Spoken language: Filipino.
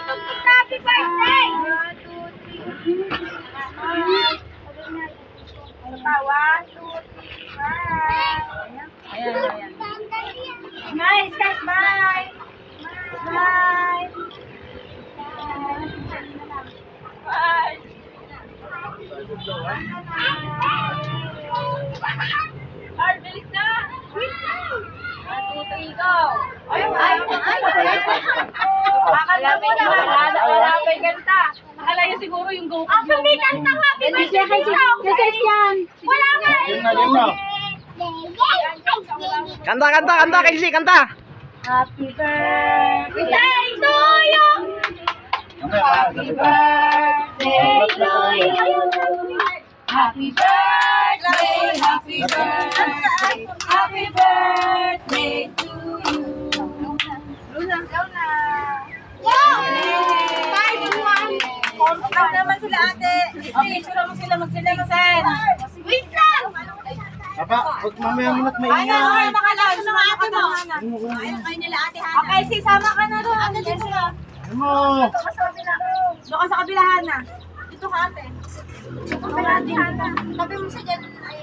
Happy birthday! 1, 2, 3. Ano pa? 1, 2, 3. Smile. Ayan. Smile, smile. Smile. Art, bilis na! 1, 2, 3, go! Wala pa yung kanta. Akala niya siguro yung go. Ang may kanta happy birthday yan. Wala nga. Yun na. Kanta, Kelsey, kanta! Happy birthday to you. Happy birthday to you. Happy birthday, happy birthday, happy birthday to you. Luna, ikaw na. Wow! Huwag naman sila ate. Okay, sila mo sila magsilingsan. Wait lang! Papa, huwag mamaya mo na't Ay, maingay. makalaos na mga ate mo. Ayaw nila ate Hana. Okay, si sama ka na doon. Ate, dito na. Ano mo? Doon ka sa kabilahan na. Dito ka ate. Ate Hana. Sabi mo siya dyan ay